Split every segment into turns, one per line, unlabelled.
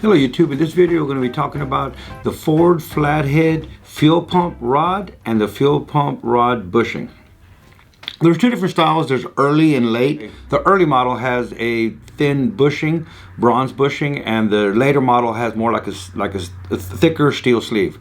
Hello YouTube, in this video we're going to be talking about the Ford Flathead fuel pump rod and the fuel pump rod bushing. There's two different styles, there's early and late. The early model has a thin bushing, bronze bushing, and the later model has more like a thicker steel sleeve.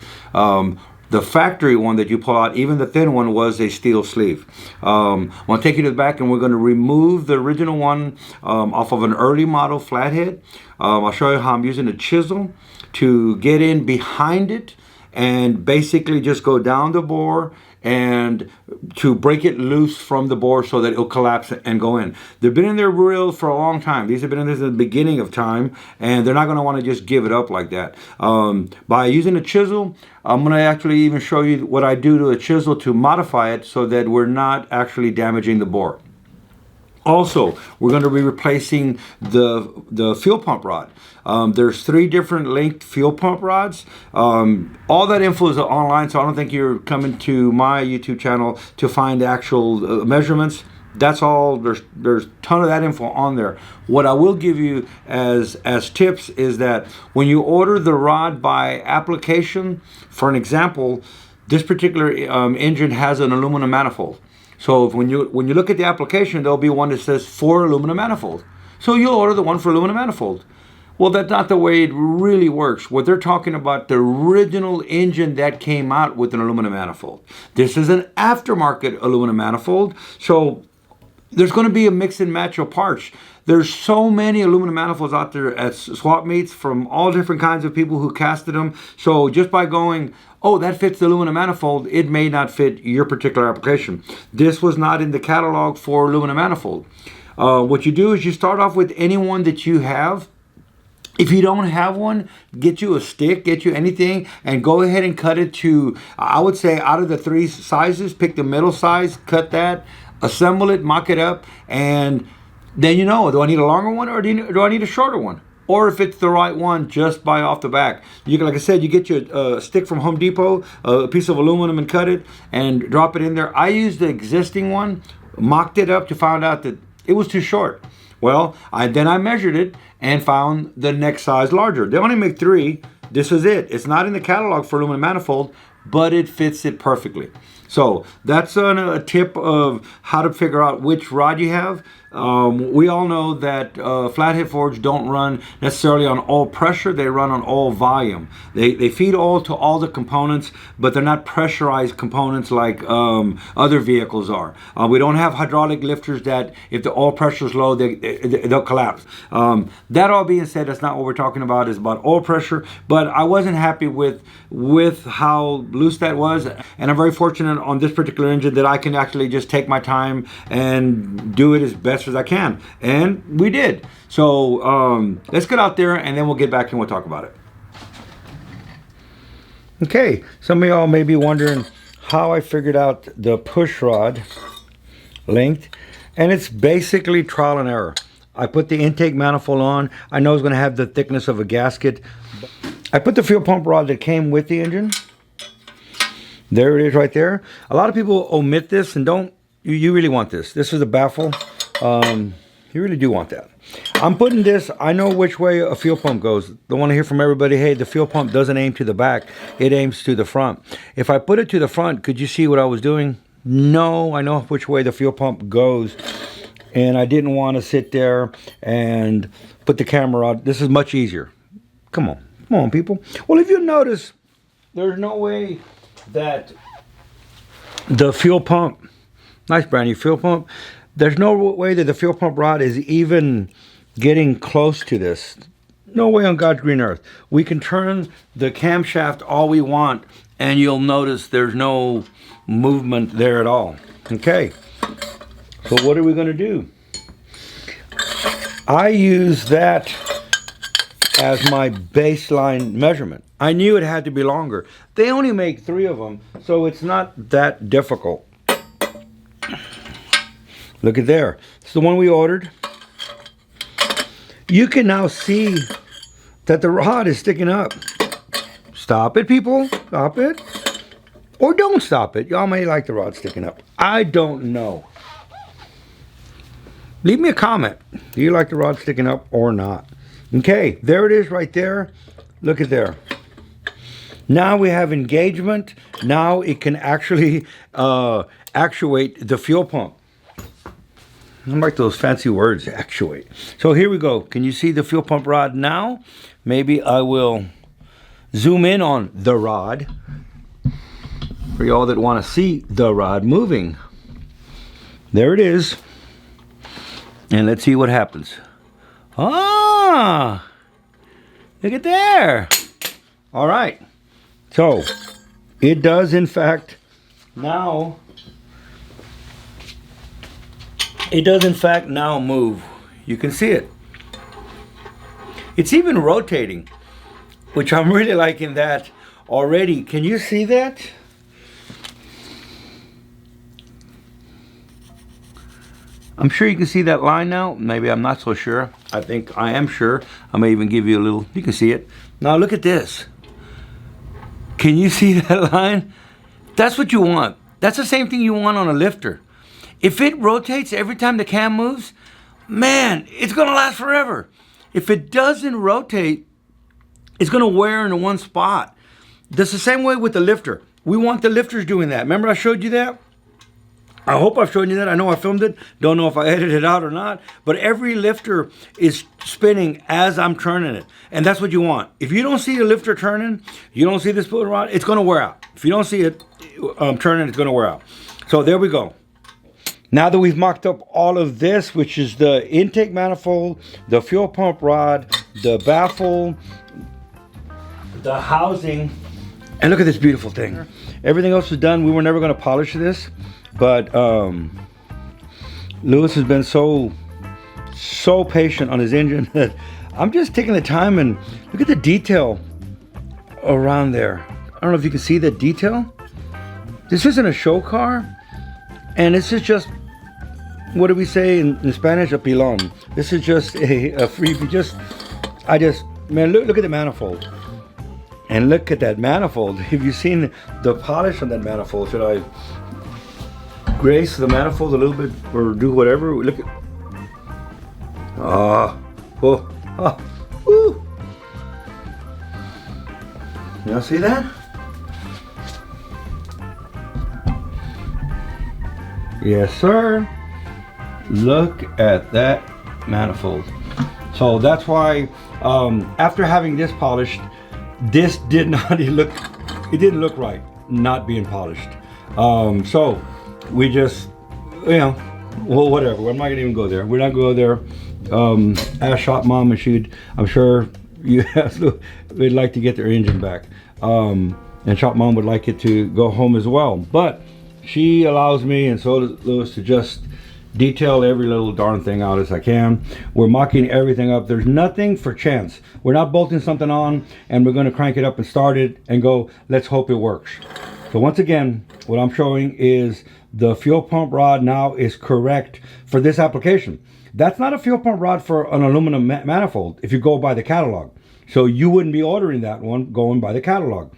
The factory one that you pull out, even the thin one, was a steel sleeve. I'm going to take you to the back and we're going to remove the original one off of an early model flathead. I'll show you how I'm using a chisel to get in behind it and basically just go down the bore and to break it loose from the bore so that it'll collapse and go in. They've been in their reels for a long time. These have been in this at the beginning of time, and they're not going to want to just give it up like that. By using a chisel, I'm going to actually even show you what I do to a chisel to modify it so that we're not actually damaging the bore. Also, we're going to be replacing the fuel pump rod. There's 3 different linked fuel pump rods. All that info is online, so I don't think you're coming to my YouTube channel to find the actual measurements. That's all. There's a ton of that info on there. What I will give you as tips is that when you order the rod by application, for an example, this particular engine has an aluminum manifold. So when you look at the application, there'll be one that says for aluminum manifold. So you'll order the one for aluminum manifold. Well, that's not the way it really works. What they're talking about, the original engine that came out with an aluminum manifold. This is an aftermarket aluminum manifold. So there's going to be a mix and match of parts. There's so many aluminum manifolds out there at swap meets from all different kinds of people who casted them. So just by going, oh, that fits the aluminum manifold, it may not fit your particular application. This was not in the catalog for aluminum manifold. What you do is you start off with any one that you have. If you don't have one, get you a stick, get you anything, and go ahead and cut it to, I would say out of the 3 sizes, pick the middle size, cut that, assemble it, mock it up, and then you know, do I need a longer one or do I need a shorter one? Or if it's the right one, just buy off the back. You can, like I said, you get you a stick from Home Depot, a piece of aluminum, and cut it and drop it in there. I used the existing one, mocked it up to find out that it was too short. Well, then I measured it and found the next size larger. They only make 3. This is it. It's not in the catalog for aluminum manifold, but it fits it perfectly. So that's a tip of how to figure out which rod you have. We all know that flathead Fords don't run necessarily on oil pressure, they run on oil volume. They feed oil to all the components, but they're not pressurized components like other vehicles are. We don't have hydraulic lifters that if the oil pressure is low, they'll collapse. That all being said, that's not what we're talking about, is about oil pressure, but I wasn't happy with how loose that was, and I'm very fortunate on this particular engine that I can actually just take my time and do it as best as I can, and we did. So let's get out there and then we'll get back and we'll talk about it. Okay, some of y'all may be wondering how I figured out the push rod length, and it's basically trial and error. I put the intake manifold on. I know it's going to have the thickness of a gasket. I put the fuel pump rod that came with the engine. There it is right there. A lot of people omit this and don't. You really want this. This is a baffle. You really do want that. I'm putting this, I know which way a fuel pump goes. Don't want to hear from everybody, hey, the fuel pump doesn't aim to the back. It aims to the front. If I put it to the front, could you see what I was doing? No, I know which way the fuel pump goes. And I didn't want to sit there and put the camera out. This is much easier. Come on, people. Well, if you notice, there's no way that the fuel pump, nice brand new fuel pump, there's no way that the fuel pump rod is even getting close to this. No way on God's green earth. We can turn the camshaft all we want and you'll notice there's no movement there at all. Okay, so what are we going to do? I use that as my baseline measurement. I knew it had to be longer. They only make 3 of them, so it's not that difficult. Look at there. It's the one we ordered. You can now see that the rod is sticking up. Stop it, people. Stop it. Or don't stop it. Y'all may like the rod sticking up. I don't know. Leave me a comment. Do you like the rod sticking up or not? Okay, there it is right there. Look at there. Now we have engagement. Now it can actually actuate the fuel pump. I like those fancy words, actuate. So here we go. Can you see the fuel pump rod now? Maybe I will zoom in on the rod for y'all that want to see the rod moving. There it is. And let's see what happens. Ah, look at there. All right. So it does, in fact, now. It does, in fact, now move. You can see it. It's even rotating, which I'm really liking that already. Can you see that? I'm sure you can see that line now. Maybe I'm not so sure. I think I am sure. I may even give you a little, you can see it. Now look at this. Can you see that line? That's what you want. That's the same thing you want on a lifter. If it rotates every time the cam moves, man, it's gonna last forever. If it doesn't rotate, it's gonna wear into one spot. That's the same way with the lifter. We want the lifters doing that. Remember I showed you that? I hope I've shown you that. I know I filmed it. Don't know if I edited it out or not. But every lifter is spinning as I'm turning it. And that's what you want. If you don't see the lifter turning, you don't see this spool rod, it's gonna wear out. If you don't see it turning, it's gonna wear out. So there we go. Now that we've mocked up all of this, which is the intake manifold, the fuel pump rod, the baffle, the housing, and look at this beautiful thing. Everything else was done. We were never going to polish this, but Lewis has been so patient on his engine that I'm just taking the time and look at the detail around there. I don't know if you can see the detail. This isn't a show car. And this is just, what do we say in Spanish? A pilon. This is just a freebie. Man, look at the manifold. And look at that manifold. Have you seen the polish on that manifold? Should I grace the manifold a little bit or do whatever? Look at, woo. Y'all see that? Yes, sir. Look at that manifold. So that's why after having this polished, this did not look, it didn't look right not being polished. So we just, you know, well, whatever. I'm not gonna even go there. We're not gonna go there. Ask Shop Mom, and she'd, I'm sure you would like to get their engine back. And Shop Mom would like it to go home as well. But she allows me, and so does Lewis, to just detail every little darn thing out as I can. We're mocking everything up. There's nothing for chance. We're not bolting something on and we're going to crank it up and start it and go, let's hope it works. So once again, what I'm showing is the fuel pump rod now is correct for this application. That's not a fuel pump rod for an aluminum manifold if you go by the catalog. So you wouldn't be ordering that one going by the catalog.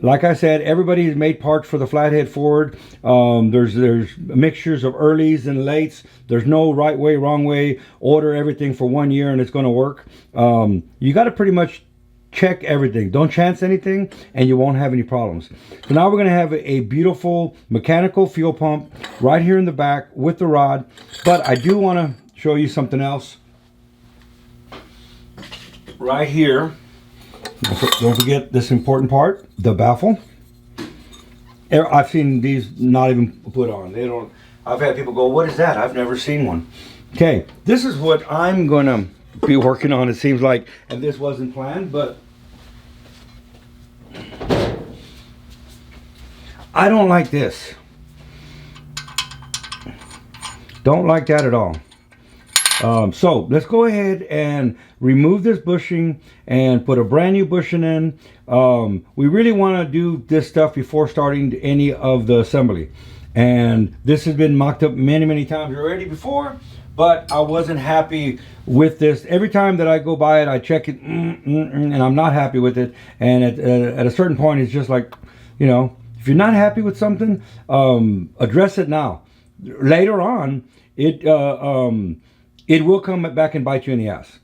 Like I said, everybody has made parts for the Flathead Ford. There's mixtures of earlies and lates. There's no right way, wrong way. Order everything for 1 year and it's going to work. You got to pretty much check everything. Don't chance anything and you won't have any problems. So now we're going to have a beautiful mechanical fuel pump right here in the back with the rod. But I do want to show you something else. Right here. Don't forget this important part, the baffle. I've seen these not even put on. They don't. I've had people go, what is that? I've never seen one. Okay, this is what I'm gonna be working on, it seems like, and this wasn't planned, but I don't like this. Don't like that at all. So let's go ahead and remove this bushing and put a brand new bushing in. We really want to do this stuff before starting any of the assembly. And this has been mocked up many times already before, but I wasn't happy with this. Every time that I go by it, I check it, and I'm not happy with it. And at a certain point, it's just like, you know, if you're not happy with something, address it now. Later on, it will come back and bite you in the ass.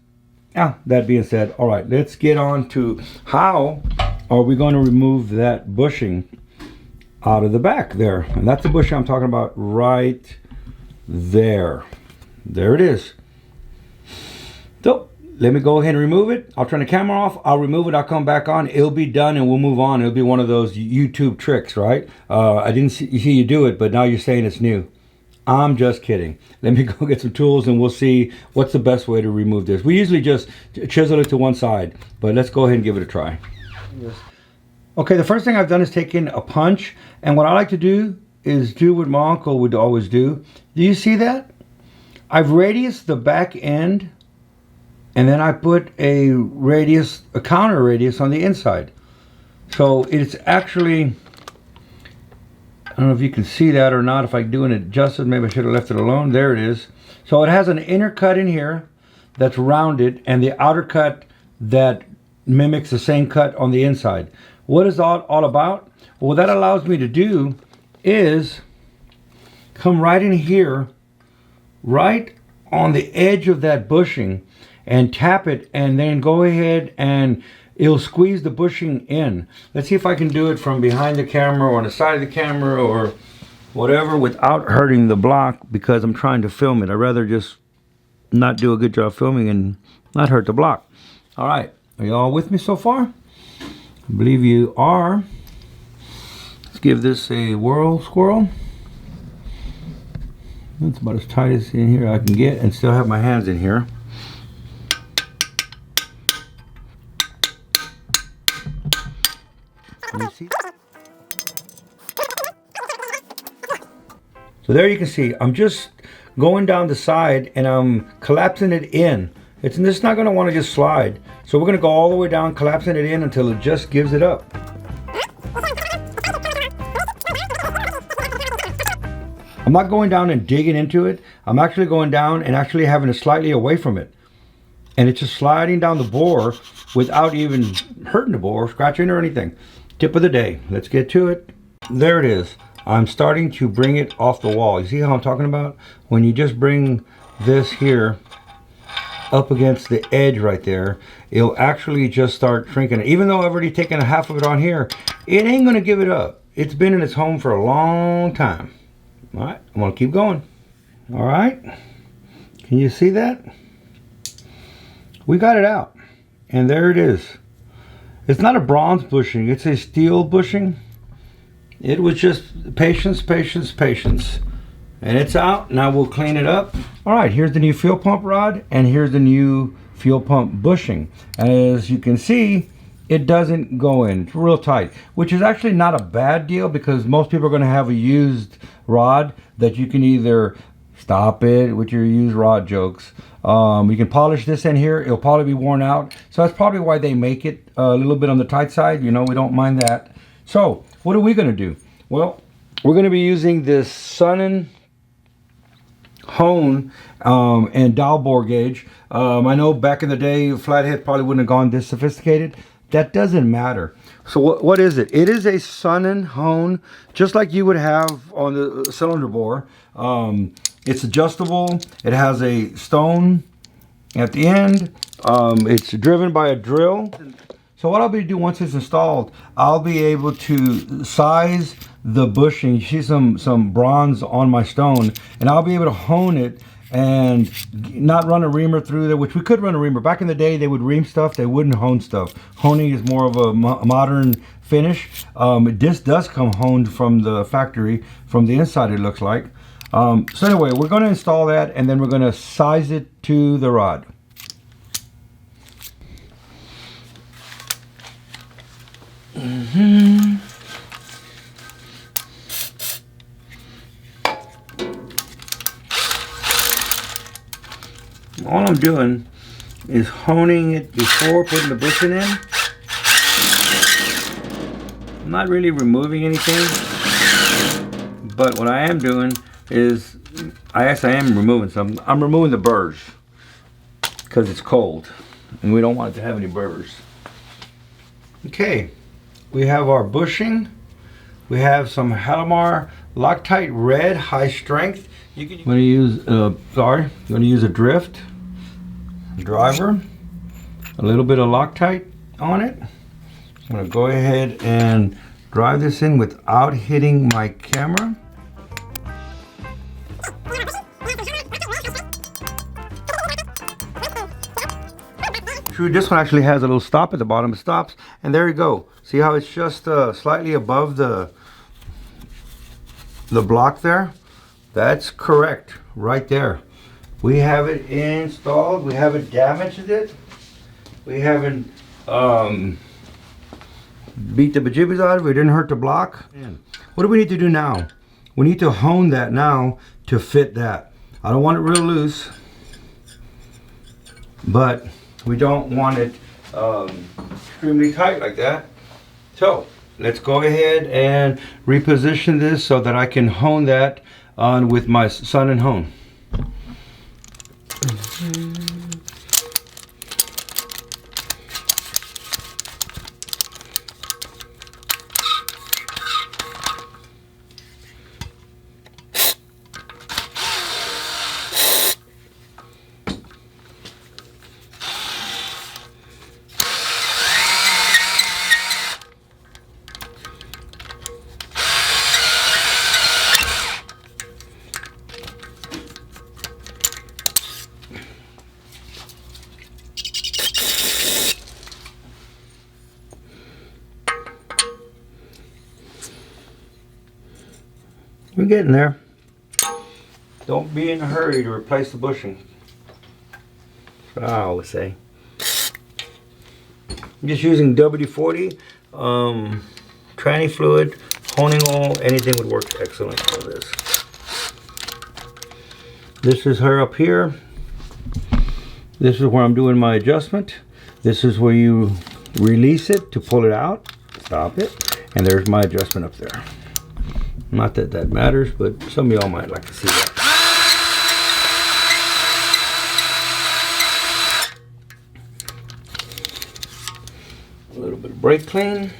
That being said, all right, let's get on to how are we going to remove that bushing out of the back there. And that's the bushing I'm talking about right there. There it is. So let me go ahead and remove it. I'll turn the camera off. I'll remove it. I'll come back on. It'll be done and we'll move on. It'll be one of those YouTube tricks, right? I didn't see you do it, but now you're saying it's new. I'm just kidding. Let me go get some tools and we'll see what's the best way to remove this. We usually just chisel it to one side, but let's go ahead and give it a try. Okay, the first thing I've done is taken a punch, and what I like to do is do what my uncle would always do. Do you see that? I've radiused the back end, and then I put a counter radius on the inside. So it's actually, I don't know if you can see that or not. If I do it justice, maybe I should have left it alone. There it is. So it has an inner cut in here that's rounded, and the outer cut that mimics the same cut on the inside. What is that all about? Well, what that allows me to do is come right in here, right on the edge of that bushing, and tap it, and then go ahead and it'll squeeze the bushing in. Let's see if I can do it from behind the camera or on the side of the camera or whatever without hurting the block, because I'm trying to film it. I'd rather just not do a good job filming and not hurt the block. All right, are you all with me so far? I believe you are. Let's give this a whirl squirrel. That's about as tight as in here I can get and still have my hands in here. Can you see? So there you can see, I'm just going down the side and I'm collapsing it in. It's just not going to want to just slide. So we're going to go all the way down, collapsing it in until it just gives it up. I'm not going down and digging into it. I'm actually going down and actually having it slightly away from it. And it's just sliding down the bore without even hurting the bore, scratching or anything. Tip of the day. Let's get to it. There it is. I'm starting to bring it off the wall. You see how I'm talking about? When you just bring this here up against the edge right there, it'll actually just start shrinking it. Even though I've already taken a half of it on here, it ain't going to give it up. It's been in its home for a long time. All right, I'm going to keep going. All right, can you see that? We got it out, and there it is. It's not a bronze bushing, it's a steel bushing. It was just patience, patience, patience. And it's out. Now we'll clean it up. All right, here's the new fuel pump rod, and here's the new fuel pump bushing. As you can see, it doesn't go in. It's real tight, which is actually not a bad deal, because most people are going to have a used rod that you can either stop it with your used rod jokes. You can polish this in here. It'll probably be worn out. So that's probably why they make it a little bit on the tight side. You know, we don't mind that. So what are we going to do? Well, we're going to be using this Sonnen hone and dowel bore gauge. I know back in the day, Flathead probably wouldn't have gone this sophisticated. That doesn't matter. So what is it? It is a Sonnen hone, just like you would have on the cylinder bore. It's adjustable. It has a stone at the end. It's driven by a drill. So what I'll be doing once it's installed, I'll be able to size the bushing. You see some bronze on my stone, and I'll be able to hone it and not run a reamer through there, which we could run a reamer. Back in the day, they would ream stuff. They wouldn't hone stuff. Honing is more of a modern finish. This does come honed from the factory, from the inside it looks like. So anyway, we're going to install that, and then we're going to size it to the rod. All I'm doing is honing it before putting the bushing in. I'm not really removing anything, but what I am doing is, I am removing some. I'm removing the burrs because it's cold and we don't want it to have any burrs. Okay, we have our bushing. We have some Halimar Loctite Red High Strength. I'm going to use, I'm going to use a drift driver. a little bit of Loctite on it. I'm going to go ahead and drive this in without hitting my camera. This one actually has a little stop at the bottom. It stops, and there you go. See how it's just slightly above the block there? That's correct, right there. We have it installed. We haven't damaged it. We haven't beat the bejeebies out of it. We didn't hurt the block. What do we need to do now? We need to hone that now to fit that. I don't want it real loose, but we don't want it extremely tight like that. So let's go ahead and reposition this so that I can hone that on with my sun and hone. We're getting there. Don't be in a hurry to replace the bushing. That's what I always say. I'm just using WD-40, tranny fluid, honing oil, anything would work excellent for this. This is her up here. This is where I'm doing my adjustment. This is where you release it to pull it out, stop it, and there's my adjustment up there. Not that that matters, but some of y'all might like to see that. A little bit of brake clean.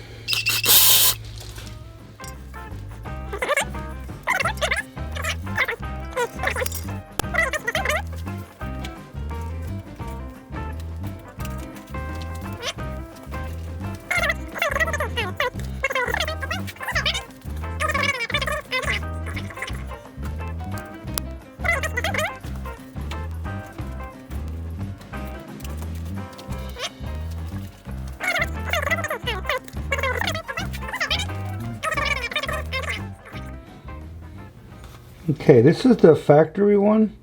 Okay, this is the factory one,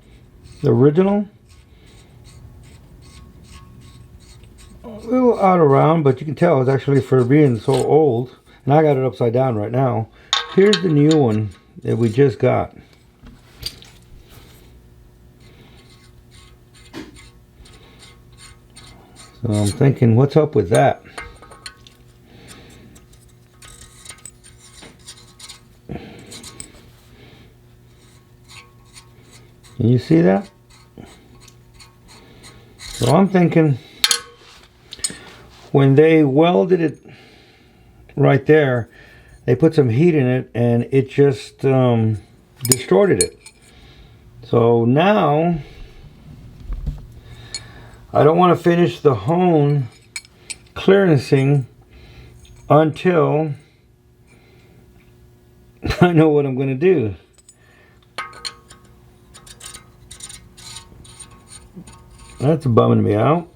the original. A little out of round, but you can tell it's actually for being so old. And I got it upside down right now. Here's the new one that we just got. So I'm thinking, what's up with that? Can you see that? So I'm thinking when they welded it right there, they put some heat in it and it just distorted it. So now I don't want to finish the hone clearancing until I know what I'm going to do. That's bumming me out.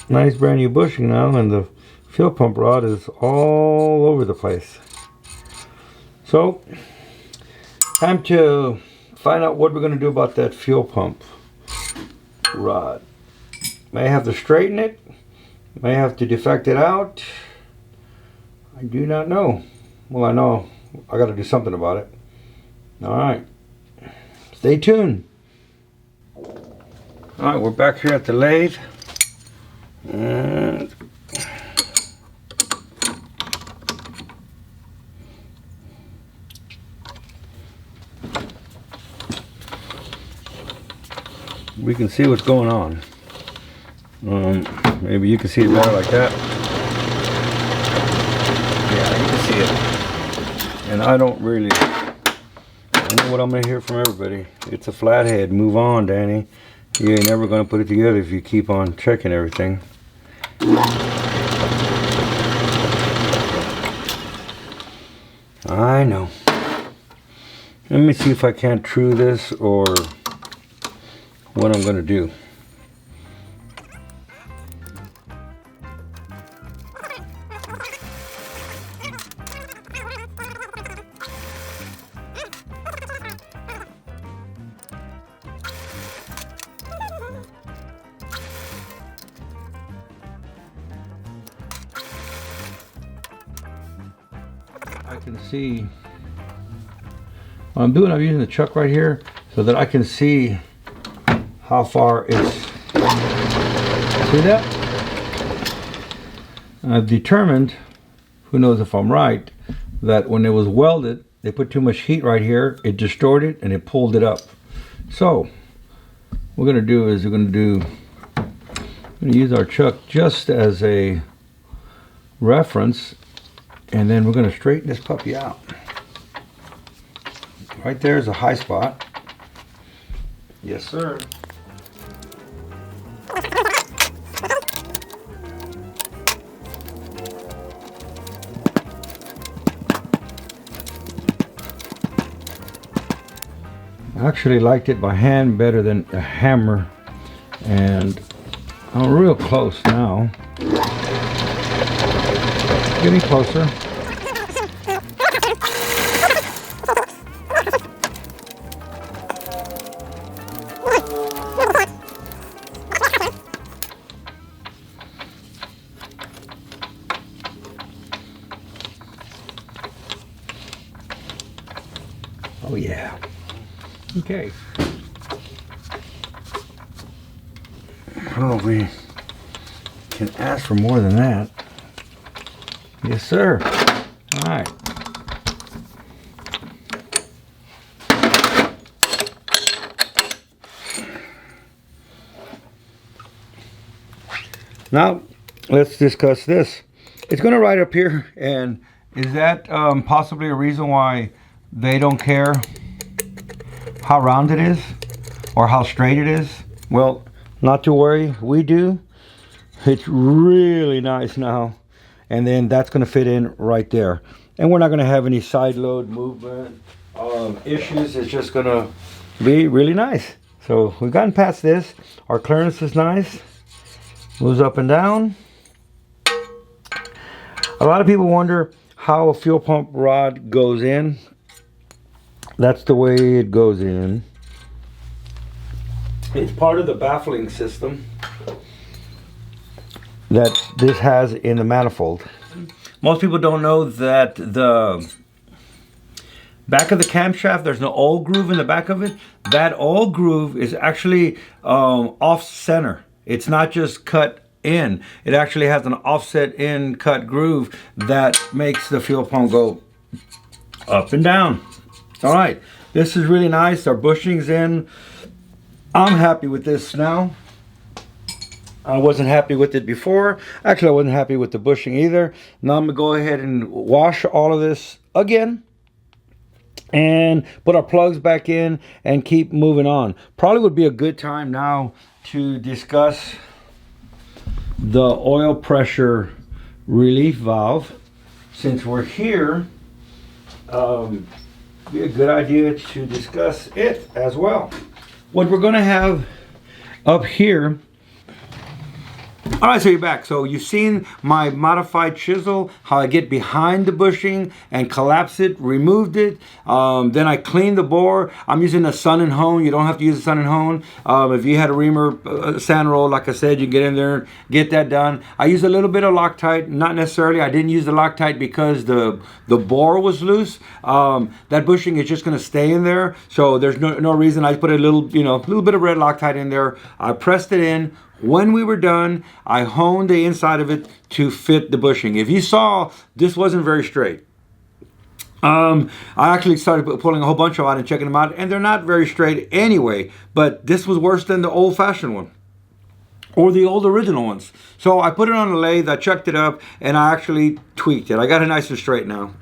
Nice brand new bushing now, and the fuel pump rod is all over the place. So, time to find out what we're going to do about that fuel pump rod. May have to straighten it, may have to defect it out. I do not know. Well, I know I got to do something about it. Alright, stay tuned. Alright, we're back here at the lathe. And we can see what's going on. Maybe you can see it better like that. Yeah, you can see it. And I don't really, I know what I'm gonna hear from everybody. It's a flathead. Move on, Danny. You ain't never gonna put it together if you keep on checking everything. I know. Let me see if I can't true this or what I'm gonna do. I can see what I'm doing. I'm using the chuck right here so that I can see how far it's. See that? I've determined, who knows if I'm right, that when it was welded, they put too much heat right here. It distorted and it pulled it up. So what we're going to do is we're going to use our chuck just as a reference. And then we're going to straighten this puppy out. Right there is a high spot. Yes, sir. I actually liked it by hand better than a hammer. And I'm real close now. Getting closer. Oh yeah. Okay. I don't know if we can ask for more than that. Yes, sir. All right. Now, let's discuss this. It's going to right up here, and is that possibly a reason why they don't care how round it is or how straight it is? Well, not to worry, we do. It's really nice now. And then that's going to fit in right there. And we're not going to have any side load movement issues. It's just going to be really nice. So we've gotten past this. Our clearance is nice. Moves up and down. A lot of people wonder how a fuel pump rod goes in. That's the way it goes in. It's part of the baffling system that this has in the manifold. Most people don't know that the back of the camshaft, there's no oil groove in the back of it. That oil groove is actually off center. It's not just cut in. It actually has an offset in cut groove that makes the fuel pump go up and down. All right, this is really nice. Our bushing's in. I'm happy with this now. I wasn't happy with it before. Actually, I wasn't happy with the bushing either. Now I'm gonna go ahead and wash all of this again and put our plugs back in and keep moving on. Probably would be a good time now to discuss the oil pressure relief valve. Since we're here, be a good idea to discuss it as well. What we're gonna have up here. All right, so you're back. So you've seen my modified chisel, how I get behind the bushing and collapse it, removed it. Then I cleaned the bore. I'm using a Sun and Hone. You don't have to use a Sun and Hone. If you had a reamer sand roll, like I said, you get in there, get that done. I use a little bit of Loctite, not necessarily. I didn't use the Loctite because the bore was loose. That bushing is just gonna stay in there. So there's no reason. I put a little, little bit of red Loctite in there. I pressed it in. When we were done, I honed the inside of it to fit the bushing. If you saw, this wasn't very straight. I actually started pulling a whole bunch of out and checking them out, and they're not very straight anyway, but this was worse than the old-fashioned one or the old original ones. So I put it on the lathe, I checked it up, and I actually tweaked it. I got it nice and straight now.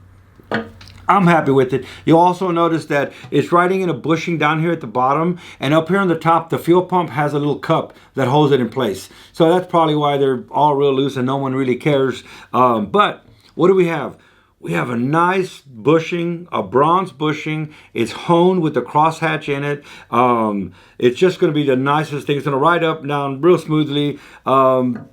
I'm happy with it. You'll also notice that it's riding in a bushing down here at the bottom, and up here on the top, the fuel pump has a little cup that holds it in place. So that's probably why they're all real loose and no one really cares. But what do we have? We have a nice bushing, a bronze bushing. It's honed with the crosshatch in it. It's just going to be the nicest thing. It's going to ride up and down real smoothly.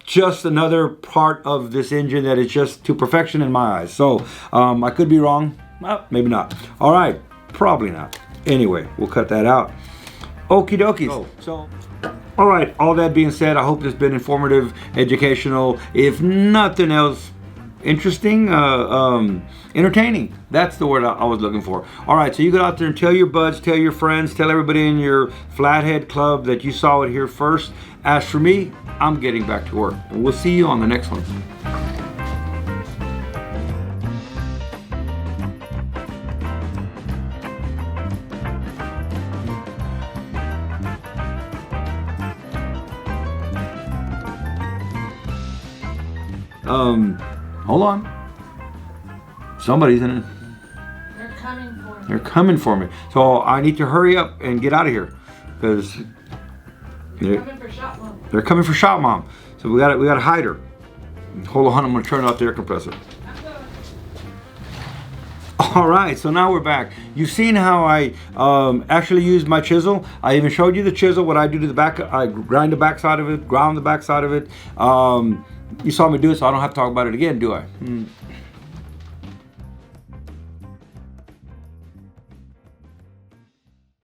Just another part of this engine that is just to perfection in my eyes. So I could be wrong. Well, maybe not. All right, probably not. Anyway, we'll cut that out. Okie dokies. So, all right, all that being said, I hope this has been informative, educational, if nothing else, interesting, entertaining. That's the word I was looking for. All right, so you go out there and tell your buds, tell your friends, tell everybody in your Flathead club that you saw it here first. As for me, I'm getting back to work. And we'll see you on the next one. Hold on. Somebody's in it.
They're coming for me.
They're coming for me. So I need to hurry up and get out of here because
They're coming for Shop Mom.
They're coming for Shop Mom. So we gotta hide her. Hold on, I'm gonna turn off the air compressor. All right, so now we're back. You've seen how I actually use my chisel. I even showed you the chisel, what I do to the back. I grind the back side of it, ground the back side of it. You saw me do it, so I don't have to talk about it again, do I?